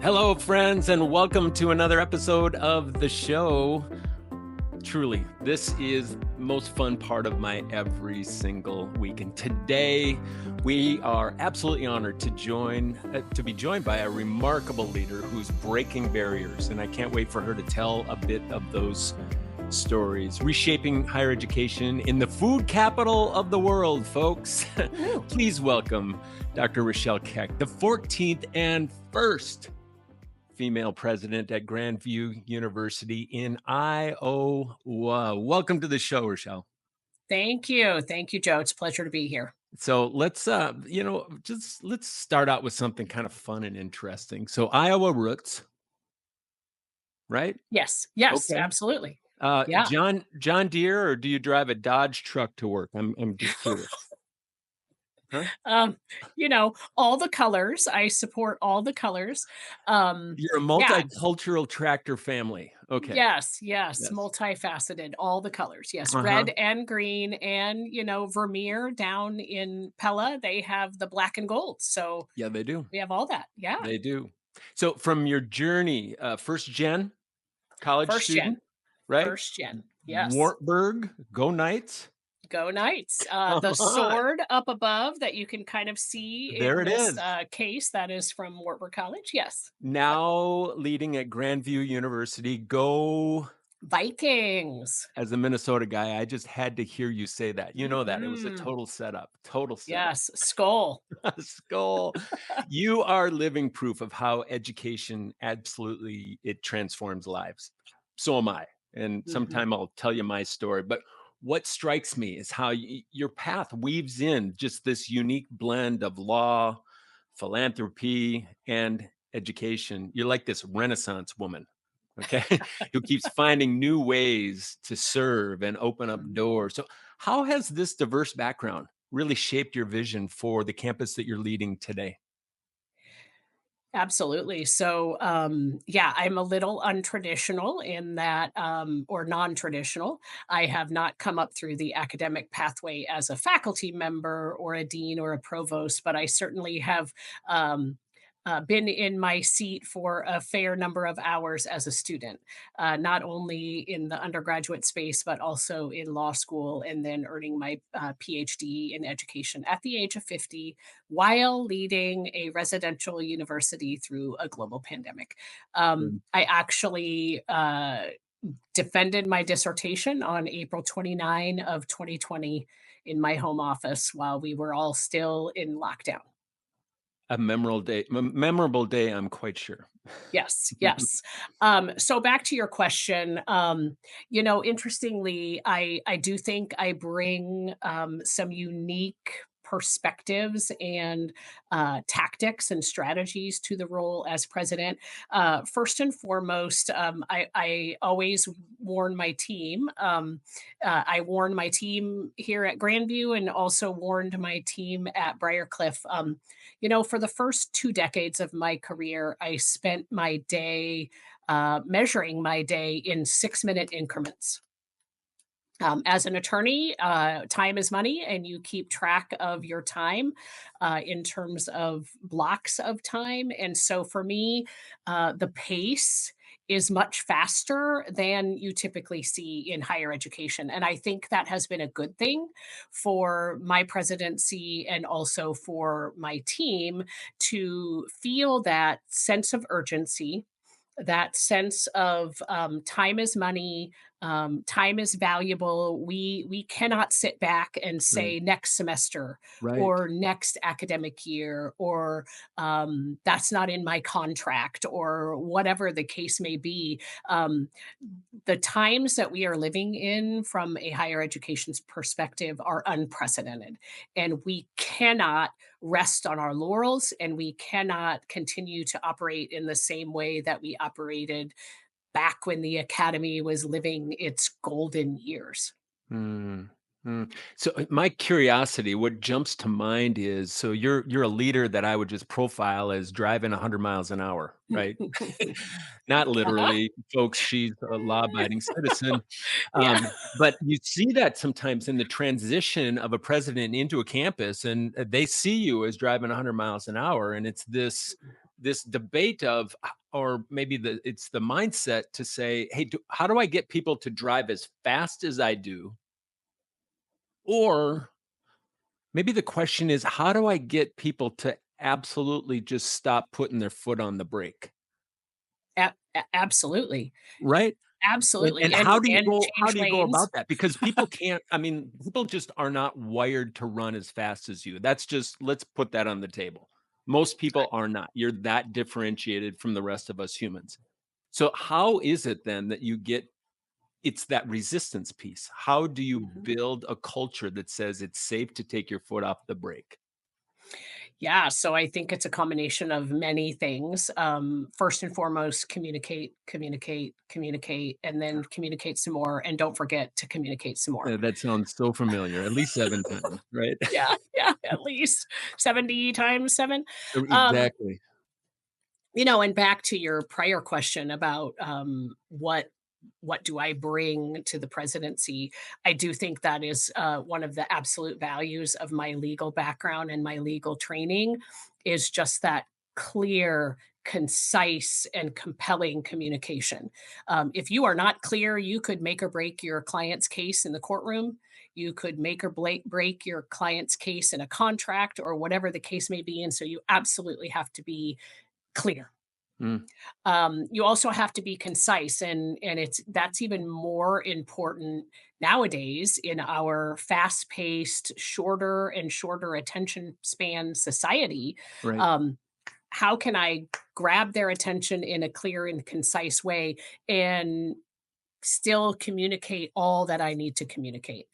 Hello, friends, and welcome to another episode of the show. Truly, this is the most fun part of my every single week. And today, we are absolutely honored to be joined by a remarkable leader who's breaking barriers. And I can't wait for her to tell a bit of those stories, reshaping higher education in the food capital of the world, folks. Please welcome Dr. Rachelle Keck, the 14th and first female president at Grandview University in Iowa. Welcome to the show, Rachelle. Thank you. Thank you, Joe. It's a pleasure to be here. So let's let's start out with something kind of fun and interesting. So Iowa roots, right? Yes. Yes, Okay. absolutely. Yeah. John Deere, or do you drive a Dodge truck to work? I'm just curious. Huh? Um, all the colors. I support all the colors. You're a Yeah. multicultural tractor family. Okay. Yes, yes, Yes. multifaceted, all the colors. Yes, Uh-huh. red and green and, Vermeer down in Pella, they have the black and gold. So Yeah, they do. we have all that. Yeah. They do. So from your journey, first gen college First gen. student, right? First gen. Yes. Wartburg, go Knights. Go Knights. Come The on. sword up above that you can kind of see There in it this is. case, that is from Wartburg College. Yes. Yep. Now leading at Grandview University. Go. Vikings. As a Minnesota guy, I just had to hear you say that. You know that. It was a Mhm. total setup. Total setup. Yes. Skull. Skull. You are living proof of how education absolutely it transforms lives. So am I. And Mhm. sometime I'll tell you my story. But what strikes me is how your path weaves in just this unique blend of law, philanthropy, and education. You're like this Renaissance woman, okay, who keeps finding new ways to serve and open up Mhm. doors. So, how has this diverse background really shaped your vision for the campus that you're leading today? Absolutely. So, yeah, I'm a little untraditional in that, or non traditional. I have not come up through the academic pathway as a faculty member or a dean or a provost, but I certainly have. Been in my seat for a fair number of hours as a student, not only in the undergraduate space, but also in law school, and then earning my PhD in education at the age of 50 while leading a residential university through a global pandemic. Mm. I actually defended my dissertation on April 29 of 2020 in my home office while we were all still in lockdown. A memorable day, I'm quite sure. Yes, yes. So back to your question, interestingly, I do think I bring some unique perspectives and tactics and strategies to the role as president. First and foremost, I always warn my team. I warned my team here at Grandview and also warned my team at Briarcliff. For the first 2 decades of my career, I spent my day, measuring my day in 6-minute increments. As an attorney, time is money, and you keep track of your time in terms of blocks of time. And so for me, the pace is much faster than you typically see in higher education. And I think that has been a good thing for my presidency and also for my team to feel that sense of urgency, that sense of time is money, time is valuable. We cannot sit back and Right, say next semester right. or next academic year or that's not in my contract or whatever the case may be. The times that we are living in from a higher education's perspective are unprecedented, and we cannot rest on our laurels, and we cannot continue to operate in the same way that we operated back when the academy was living its golden years. Mm, So my curiosity, what jumps to mind is, so you're a leader that I would just profile as driving 100 miles an hour, right? Not Uh-huh. literally, folks. She's a law-abiding citizen. Yeah. But you see that sometimes in the transition of a president into a campus, and they see you as driving 100 miles an hour, and it's this. this debate of, or maybe it's the mindset to say, hey, how do I get people to drive as fast as I do? Or maybe the question is, how do I get people to absolutely just stop putting their foot on the brake? Absolutely. Right? And Absolutely, how do change you go lanes. about that? Because people can't, I mean, people just are not wired to run as fast as you. That's just, let's put that on the table. Most people are not. You're that differentiated from the rest of us humans. So how is it then that you get, it's that resistance piece? How do you Mhm. build a culture that says it's safe to take your foot off the brake? Yeah, so I think it's a combination of many things. First and foremost, communicate, communicate, communicate, and then communicate some more, and don't forget to communicate some more. That sounds so familiar, at least 7 times, right? Yeah, yeah, at least 70 times 7. Um, Exactly. and back to your prior question about, what do I bring to the presidency? I do think that is, one of the absolute values of my legal background and my legal training is just that clear, concise, and compelling communication. If you are not clear, you could make or break your client's case in the courtroom. You could make or break your client's case in a contract or whatever the case may be. And so you absolutely have to be clear. Mm, You also have to be concise, and it's that's even more important nowadays in our fast-paced, shorter and shorter attention span society. right. Um, how can I grab their attention in a clear and concise way and still communicate all that I need to communicate?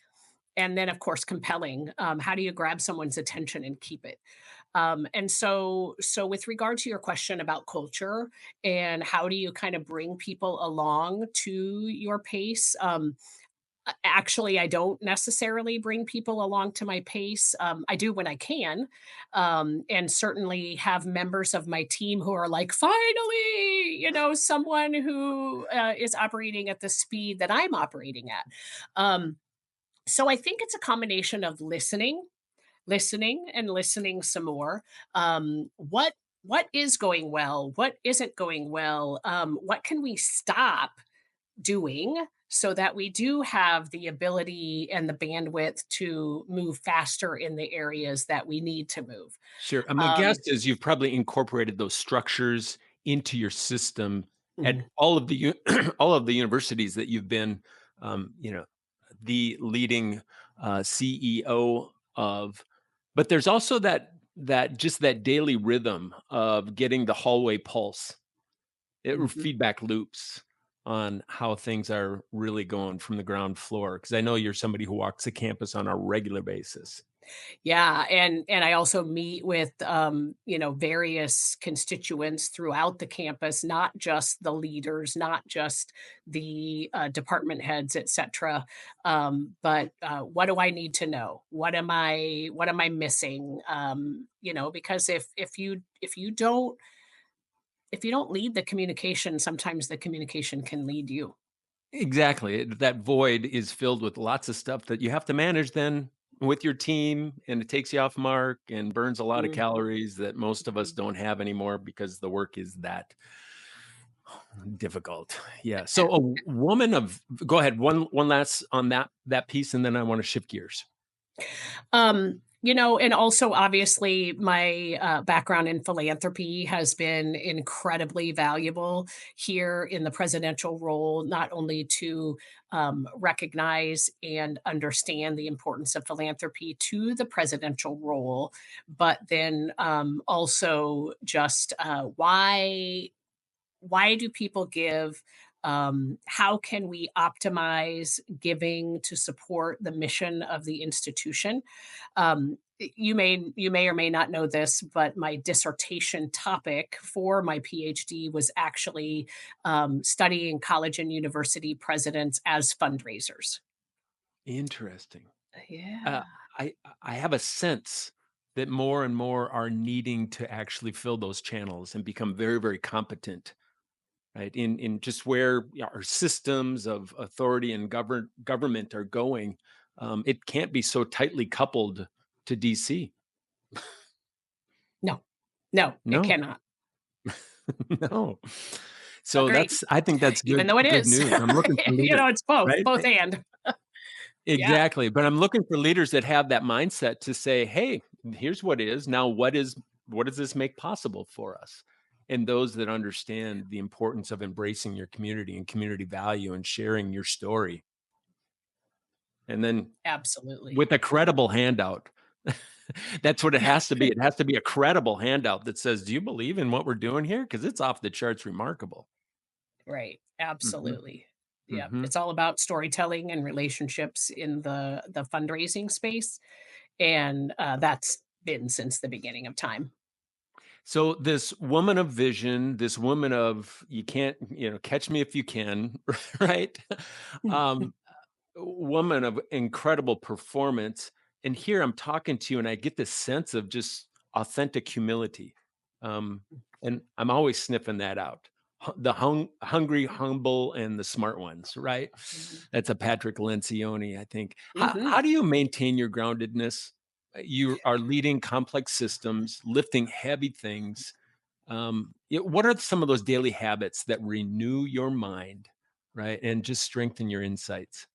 And then, of course, compelling. How do you grab someone's attention and keep it? And so with regard to your question about culture and how do you kind of bring people along to your pace, actually, I don't necessarily bring people along to my pace. I do when I can, and certainly have members of my team who are like, finally, someone who is operating at the speed that I'm operating at. So I think it's a combination of listening and listening some more. What is going well? What isn't going well? What can we stop doing so that we do have the ability and the bandwidth to move faster in the areas that we need to move? Sure. My guess Um, is you've probably incorporated those structures into your system at mhm. all of the all of the universities that you've been, you know, the leading CEO of. But there's also that daily rhythm of getting the hallway pulse, Mhm. feedback loops on how things are really going from the ground floor. Because I know you're somebody who walks the campus on a regular basis. Yeah, and I also meet with, various constituents throughout the campus, not just the leaders, not just the, department heads, etcetera, but, what do I need to know? What am I missing? Because if you don't lead the communication, sometimes the communication can lead you. Exactly. That void is filled with lots of stuff that you have to manage then with your team, and it takes you off mark and burns a lot of Mhm, calories that most of us mhm. don't have anymore because the work is that difficult. Yeah. So a woman of, go ahead, one last on that piece, and then I want to shift gears. And also obviously my background in philanthropy has been incredibly valuable here in the presidential role, not only to recognize and understand the importance of philanthropy to the presidential role, but then also just why do people give? How can we optimize giving to support the mission of the institution? You may or may not know this, but my dissertation topic for my PhD was actually studying college and university presidents as fundraisers. Interesting. Uh, Yeah. I I have a sense that more and more are needing to actually fill those channels and become very, very competent, right? In just where our systems of authority and government are going. It can't be so tightly coupled to DC. No, no, it No. cannot. No. So Agree. that's I think that's Even good though it good is. news. I'm looking for leaders, It's both, right? both and. Yeah, Exactly, but I'm looking for leaders that have that mindset to say, "Hey, here's what is. Now what does this make possible for us?" And those that understand the importance of embracing your community and community value and sharing your story. And then absolutely. with a credible handout. That's what it has to be. It has to be a credible handout that says, "Do you believe in what we're doing here?" Because it's off the charts remarkable. Right. Mhm, Absolutely. Yeah. mhm. It's all about storytelling and relationships in the fundraising space. And that's been since the beginning of time. So this woman of vision, this woman of you can't, catch me if you can, right? Um, woman of incredible performance. And here I'm talking to you, and I get this sense of just authentic humility. Um, and I'm always sniffing that out. The hungry, humble, and the smart ones, right? Mhm. That's a Patrick Lencioni, I think. How Mhm. do you maintain your groundedness? You are leading complex systems, lifting heavy things. What are some of those daily habits that renew your mind, right, and just strengthen your insights?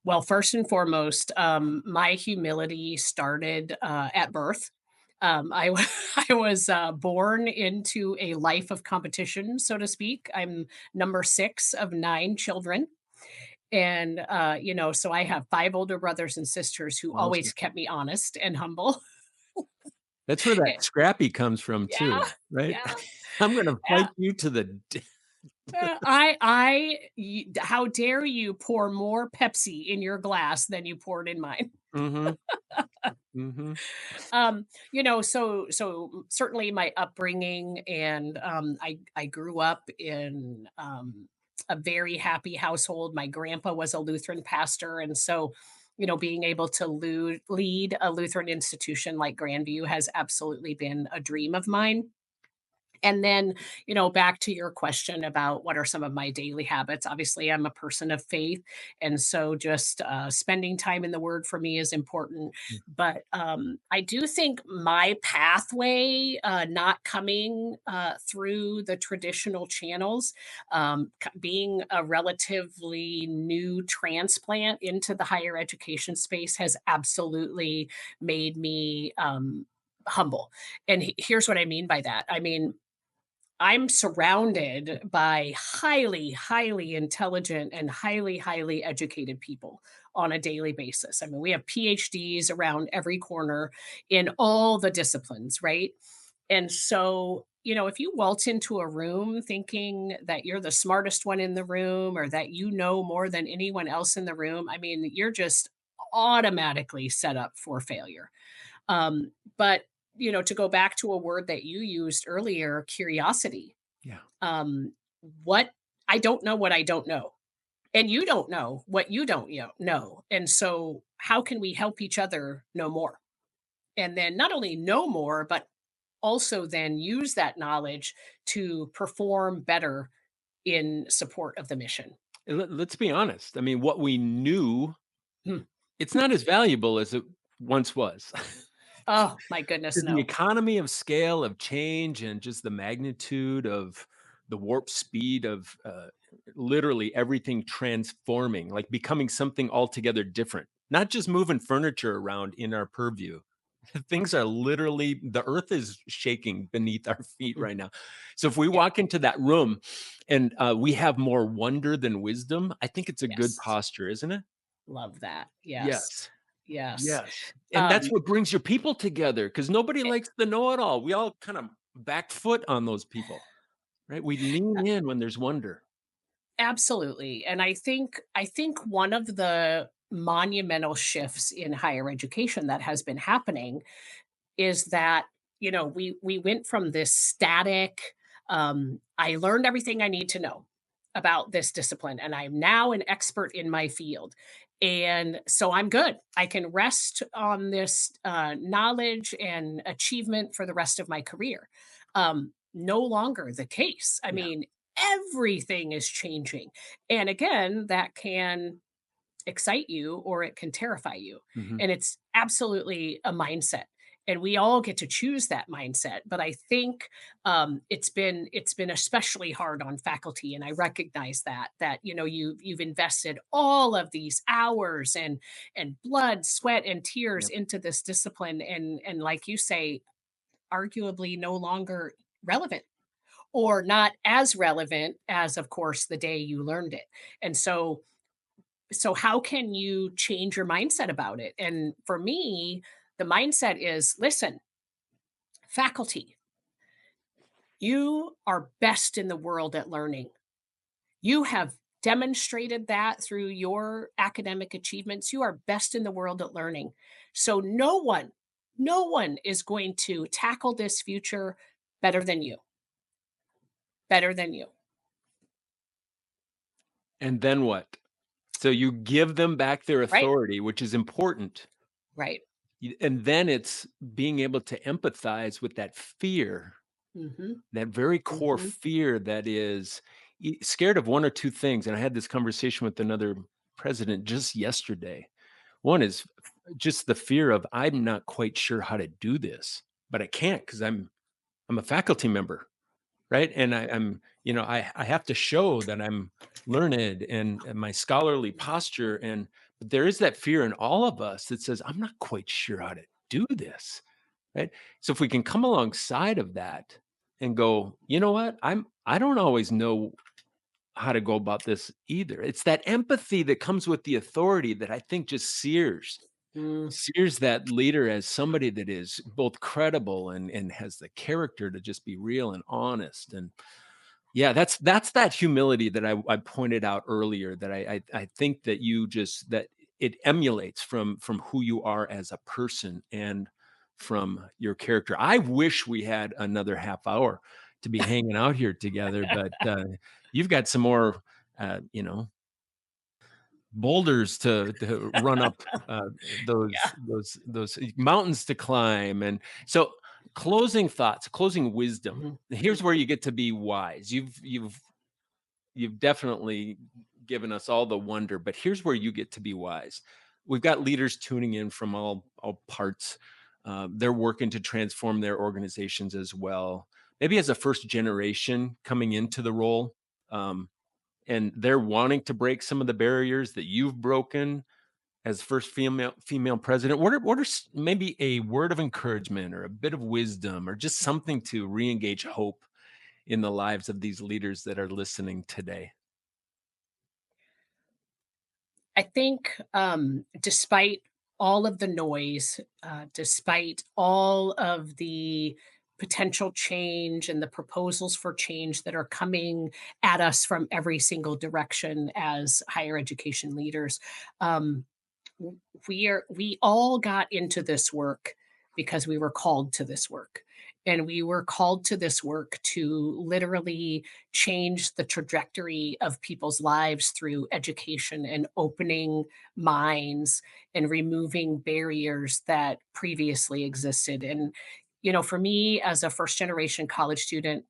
Well, first and foremost, my humility started at birth. I was born into a life of competition, so to speak. I'm number six of nine children. And, so I have five older brothers and sisters who Awesome. always kept me honest and humble. That's where that Eh, scrappy comes from yeah, too, right? yeah, I'm gonna yeah. fight you to the d How dare you pour more Pepsi in your glass than you poured in mine? Mhm, mhm. Certainly my upbringing and I grew up in a very happy household. My grandpa was a Lutheran pastor, and so being able to lead a Lutheran institution like Grandview has absolutely been a dream of mine. And then, back to your question about what are some of my daily habits. Obviously, I'm a person of faith. And so just spending time in the word for me is important. Mm, But I do think my pathway, not coming through the traditional channels, being a relatively new transplant into the higher education space has absolutely made me humble. And here's what I mean by that. I mean, I'm surrounded by highly, highly intelligent and highly, highly educated people on a daily basis. I mean, we have PhDs around every corner in all the disciplines, right? And so, if you waltz into a room thinking that you're the smartest one in the room or that you know more than anyone else in the room, I mean, you're just automatically set up for failure. But to go back to a word that you used earlier, curiosity. yeah. Um, what I don't know what I don't know. And you don't know what you don't know. And so how can we help each other know more? And then not only know more, but also then use that knowledge to perform better in support of the mission. And let's be honest, I mean, what we knew, Hmm. it's not as valuable as it once was. Oh my goodness, The no. economy of scale of change and just the magnitude of the warp speed of, literally everything transforming, like becoming something altogether different, not just moving furniture around in our purview. Things are literally the earth is shaking beneath our feet Mm, right now. So if we yeah, walk into that room and, we have more wonder than wisdom, I think it's a good yes. posture, isn't it? Love that. Yes. Yes. Yes. Yes, and that's Um, what brings your people together. Because nobody eh, likes the know-it-all. We all kind of back foot on those people, right? We lean in when there's wonder. absolutely. And I think one of the monumental shifts in higher education that has been happening is that, we went from this static, I learned everything I need to know about this discipline, and I'm now an expert in my field. And so I'm good. I can rest on this knowledge and achievement for the rest of my career. No longer the case. I Yeah. mean, everything is changing. And again, that can excite you or it can terrify you. Mhm. And it's absolutely a mindset. and we all get to choose that mindset. But I think it's been especially hard on faculty, and I recognize that you've invested all of these hours and blood, sweat, and tears Yep. into this discipline, and like you say, arguably no longer relevant, or not as relevant as, of course, the day you learned it. And so how can you change your mindset about it? And for me, the mindset is, listen, faculty, you are best in the world at learning. You have demonstrated that through your academic achievements. You are best in the world at learning. So no one is going to tackle this future better than you, better than you. And then what? So you give them back their Right? authority, which is important. Right. And then it's being able to empathize with that fear, Mhm. that very core Mhm. fear that is scared of one or two things. And I had this conversation with another president just yesterday. One is just the fear of, I'm not quite sure how to do this, but I can't because I'm a faculty member. Right, and I have to show that I'm learned and my scholarly posture, and but there is that fear in all of us that says, "I'm not quite sure how to do this," right? So if we can come alongside of that and go, "You know what? I don't always know how to go about this either." It's that empathy that comes with the authority that I think just Mm. sears that leader as somebody that is both credible and has the character to just be real and honest. And yeah, that's that humility that I pointed out earlier, that I think that you just that it emulates from who you are as a person and from your character. I wish we had another half hour to be hanging out here together, but you've got some more boulders to run up, Yeah. those mountains to climb. And so closing thoughts, closing wisdom. Mhm. Here's where Mhm. you get to be wise. You've definitely given us all the wonder, but here's where you get to be wise. We've got leaders tuning in from all parts. They're working to transform their organizations as well. Maybe as a first generation coming into the role, and they're wanting to break some of the barriers that you've broken as first female president. What are maybe a word of encouragement or a bit of wisdom or just something to re-engage hope in the lives of these leaders that are listening today? I think, despite all of the noise, despite all of the potential change and the proposals for change that are coming at us from every single direction as higher education leaders, um, we all got into this work because we were called to this work, and we were called to this work to literally change the trajectory of people's lives through education and opening minds and removing barriers that previously existed. And for me, as a first generation college student,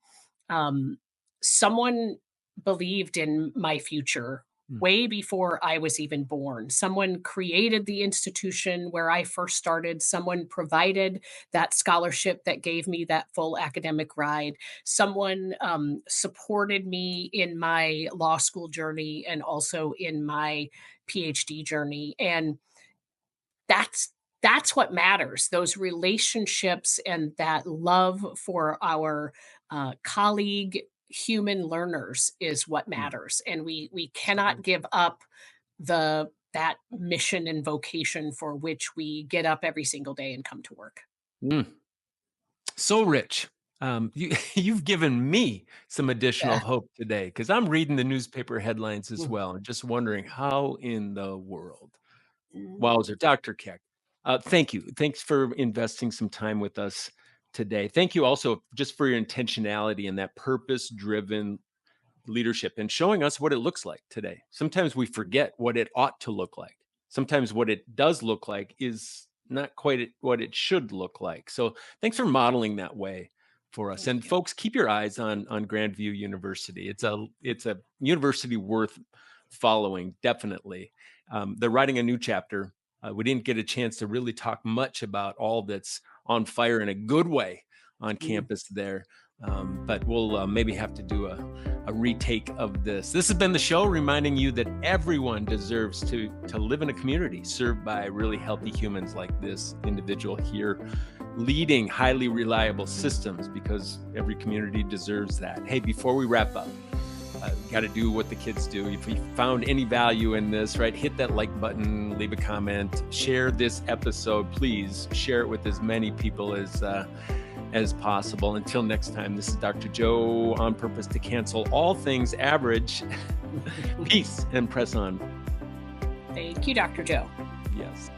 um, someone believed in my future Mm. way before I was even born. Someone created the institution where I first started. Someone provided that scholarship that gave me that full academic ride. Someone supported me in my law school journey and also in my PhD journey. And that's that's what matters. Those relationships and that love for our colleague human learners is what Mm. matters, and we So cannot good. give up the that mission and vocation for which we get up every single day and come to work. Mm. So rich. You've given me some additional Yeah. hope today because I'm reading the newspaper headlines as Mm. well and just wondering how in the world. Mm. Wowzer, Dr. Keck. Thank you. Thanks for investing some time with us today. Thank you also just for your intentionality and that purpose driven leadership and showing us what it looks like today. Sometimes we forget what it ought to look like. Sometimes what it does look like is not quite what it should look like. So thanks for modeling that way for us. Thank And you. folks, keep your eyes on Grandview University. It's a university worth following, definitely. They're writing a new chapter. We didn't get a chance to really talk much about all that's on fire in a good way on campus there. But we'll maybe have to do a retake of this. This has been the show, reminding you that everyone deserves to live in a community served by really healthy humans like this individual here, leading highly reliable systems, because every community deserves that. Hey, before we wrap up, got to do what the kids do. If you found any value in this, right, hit that like button, leave a comment, share this episode. Please share it with as many people as possible. Until next time, this is Dr. Joe, on purpose to cancel all things average. Peace and press on. Thank you, Dr. Joe. Yes.